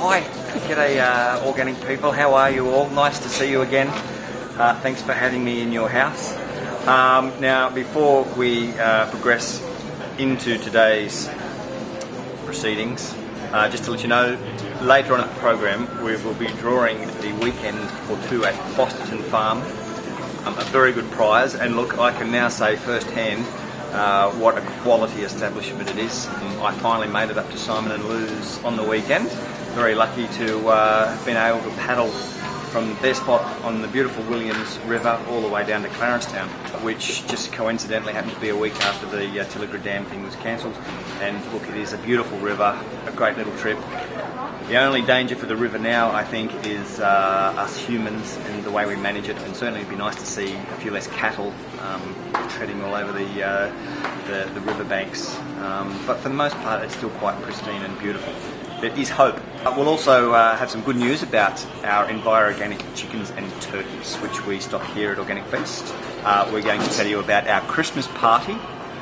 Hi, g'day organic people, how are you all? Nice to see you again. Thanks for having me in your house. Now, before we progress into today's proceedings, just to let you know, later on in the program we will be drawing the weekend or two at Fosterton Farm, a very good prize, and look, I can now say firsthand what a quality establishment it is. I finally made it up to Simon & Lou's on the weekend. Very lucky to have been able to paddle from their spot on the beautiful Williams River all the way down to Clarencetown, which just coincidentally happened to be a week after the Tilligra Dam thing was cancelled. And look, it is a beautiful river, a great little trip. The only danger for the river now, I think, is us humans and the way we manage it, and certainly it'd be nice to see a few less cattle treading all over the riverbanks. But for the most part, it's still quite pristine and beautiful. There is hope. We'll also have some good news about our EnviroOrganic chickens and turkeys, which we stock here at OrganicFeast. We're going to tell you about our Christmas party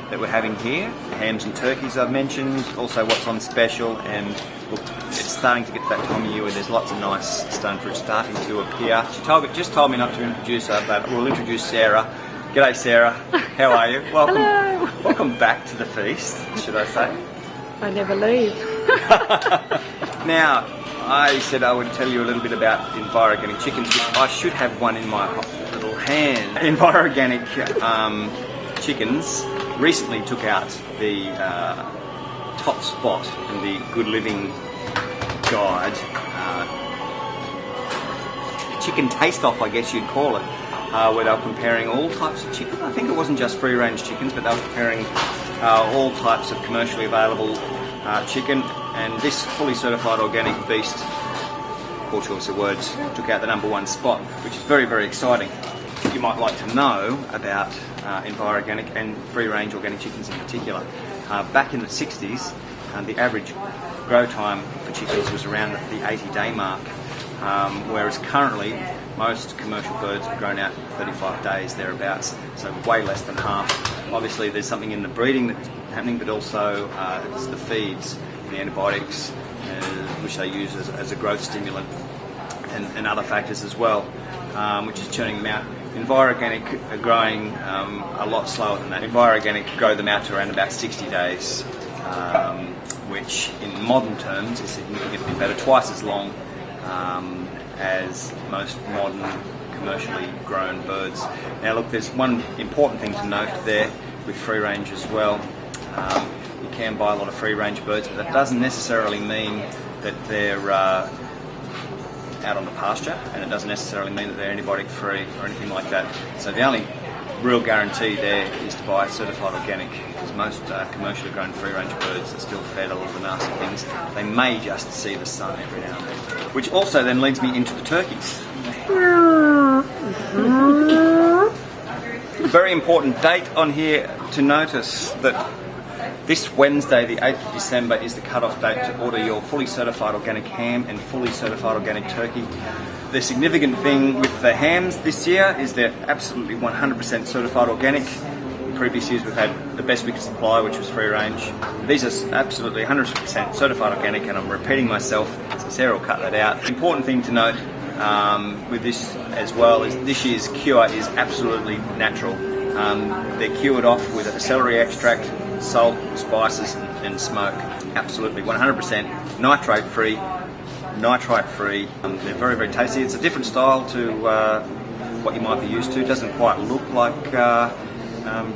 that we're having here. Hams and turkeys I've mentioned, also what's on special, and look, it's starting to get to that time of year where there's lots of nice stone fruit starting to appear. She just told me not to introduce her, but we'll introduce Sarah. G'day Sarah, how are you? Welcome. Hello. Welcome back to the feast, should I say. I never leave. Now, I said I would tell you a little bit about EnviroOrganic chickens, which I should have one in my little hand. EnviroOrganic chickens recently took out the top spot in the Good Living Guide. Chicken taste-off, I guess you'd call it, where they were comparing all types of chicken. I think it wasn't just free-range chickens, but they were comparing all types of commercially available chicken, and this fully certified organic beast, poor choice of words, took out the #1 spot, which is very, very exciting. You might like to know about EnviroOrganic and free-range organic chickens in particular. Back in the 60s, the average grow time for chickens was around the 80-day mark, whereas currently most commercial birds are grown out in 35 days, thereabouts, so way less than half. Obviously there's something in the breeding that's happening, but also it's the feeds, the antibiotics, which they use as a growth stimulant, and other factors as well, which is churning them out. EnviroOrganic are growing a lot slower than that. EnviroOrganic grow them out to around about 60 days, which in modern terms is significantly better, twice as long as most modern commercially grown birds. Now look, there's one important thing to note there with free range as well. You can buy a lot of free range birds, but that doesn't necessarily mean that they're out on the pasture, and it doesn't necessarily mean that they're antibiotic free or anything like that. So the only real guarantee there is to buy certified organic, because most commercially grown free range birds are still fed all the nasty things. They may just see the sun every now and then. Which also then leads me into the turkeys. Very important date on here to notice that this Wednesday, the 8th of December, is the cut-off date to order your fully certified organic ham and fully certified organic turkey. The significant thing with the hams this year is they're absolutely 100% certified organic. In previous years we've had the best we could supply, which was free range. These are absolutely 100% certified organic, and I'm repeating myself, so Sarah will cut that out. The important thing to note with this as well is this year's cure is absolutely natural. They're cured off with a celery extract, salt, spices and smoke. Absolutely 100% nitrate-free. They're very, very tasty. It's a different style to what you might be used to. It doesn't quite look like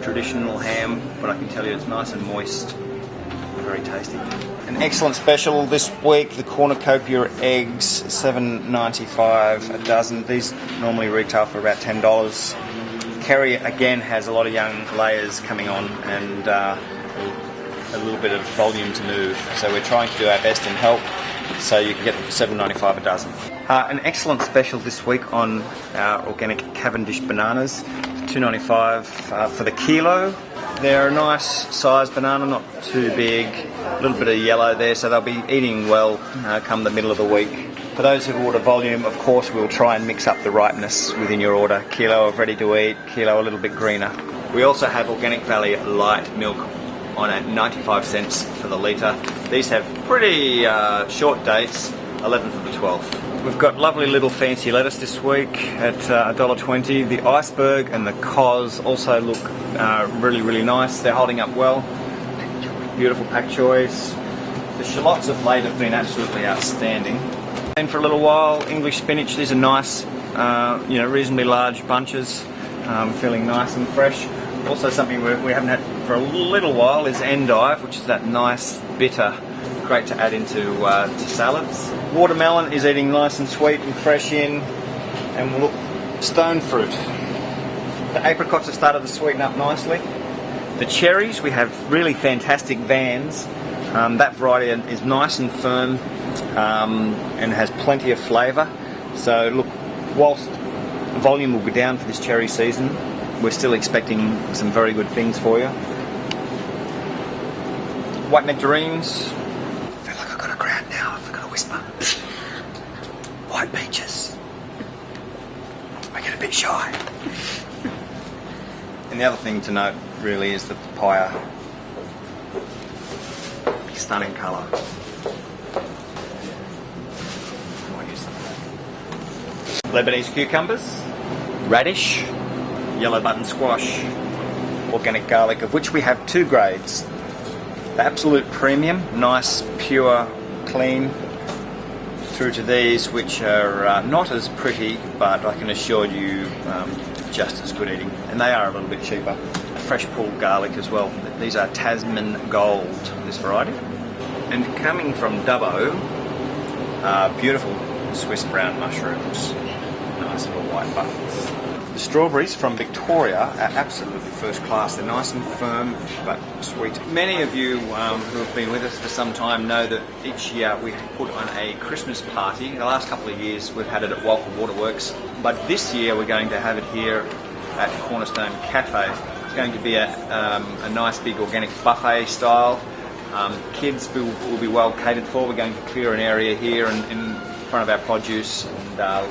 traditional ham, but I can tell you it's nice and moist. Very tasty. An excellent special this week, the cornucopia eggs, $7.95 a dozen. These normally retail for about $10. Kerry again has a lot of young layers coming on, and a little bit of volume to move, so we're trying to do our best and help, so you can get them for $7.95 a dozen. An excellent special this week on our organic Cavendish bananas, $2.95 for the kilo. They're a nice sized banana, not too big, a little bit of yellow there, so they'll be eating well come the middle of the week. For those who order volume, of course, we'll try and mix up the ripeness within your order. Kilo of ready to eat, kilo a little bit greener. We also have Organic Valley light milk on at 95 cents for the litre. These have pretty short dates, 11th of the 12th. We've got lovely little fancy lettuce this week at $1.20. The iceberg and the cos also look really nice. They're holding up well. Beautiful pak choys. The shallots of late have been absolutely outstanding. And for a little while, English spinach. These are nice, reasonably large bunches, feeling nice and fresh. Also something we haven't had for a little while is endive, which is that nice bitter, great to add into to salads. Watermelon is eating nice and sweet and fresh in, and look, stone fruit. The apricots have started to sweeten up nicely. The cherries, we have really fantastic Vans. That variety is nice and firm and has plenty of flavour. So look, whilst volume will be down for this cherry season, we're still expecting some very good things for you. White nectarines. I feel like I've got a crowd now. I've got to whisper. White peaches. I get a bit shy. And the other thing to note really is the papaya. Stunning colour. Lebanese cucumbers, radish, yellow button squash, organic garlic, of which we have two grades. The absolute premium, nice, pure, clean, through to these which are not as pretty, but I can assure you just as good eating. And they are a little bit cheaper. Fresh pulled garlic as well. These are Tasman Gold, this variety. And coming from Dubbo, beautiful Swiss brown mushrooms. Nice little white buttons. The strawberries from Victoria are absolutely first class. They're nice and firm but sweet. Many of you who have been with us for some time know that each year we put on a Christmas party. The last couple of years we've had it at Walker Waterworks, but this year we're going to have it here at Cornerstone Cafe. It's going to be a nice big organic buffet style. Kids will be well catered for. We're going to clear an area here in front of our produce and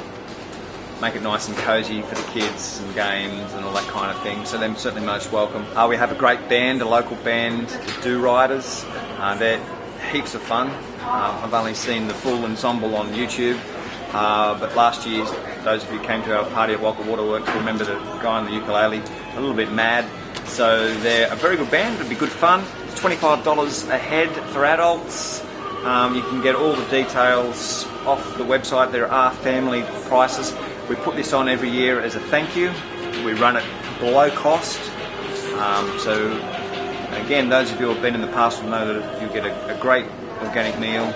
make it nice and cosy for the kids and games and all that kind of thing. So they're certainly most welcome. We have a great band, a local band, the Do Riders. They're heaps of fun. I've only seen the full ensemble on YouTube, but last year, those of you who came to our party at Walker Waterworks remember the guy on the ukulele, a little bit mad. So they're a very good band. It'll be good fun. It's $25 a head for adults. You can get all the details off the website. There are family prices. We put this on every year as a thank you. We run it below cost. So again, those of you who have been in the past will know that you get a great organic meal.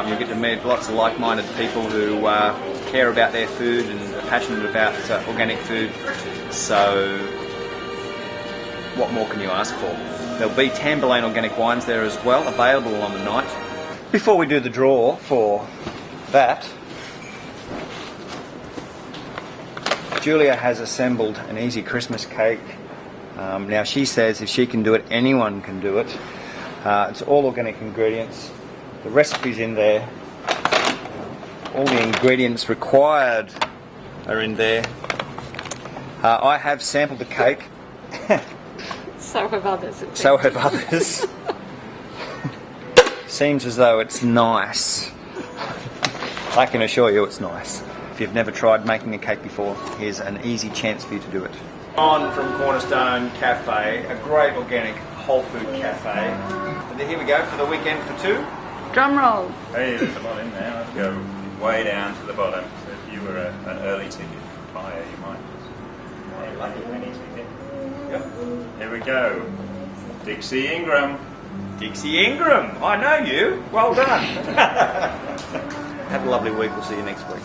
You'll get to meet lots of like-minded people who care about their food and are passionate about organic food. So what more can you ask for? There'll be Tamburlaine organic wines there as well, available on the night. Before we do the draw for that, Julia has assembled an easy Christmas cake. Now she says if she can do it, anyone can do it. It's all organic ingredients. The recipe's in there. All the ingredients required are in there. I have sampled the cake. So have others. So have others. Seems as though it's nice. I can assure you it's nice. If you've never tried making a cake before, here's an easy chance for you to do it. On from Cornerstone Cafe, a great organic whole food cafe. And here we go for the weekend for two. Drum roll. Hey, there's a lot in there. Let's go way down to the bottom. So if you were an early ticket buyer, you might. Hey, lucky penny ticket. Yep. Here we go. Dixie Ingram. Dixie Ingram, I know you. Well done. Have a lovely week. We'll see you next week.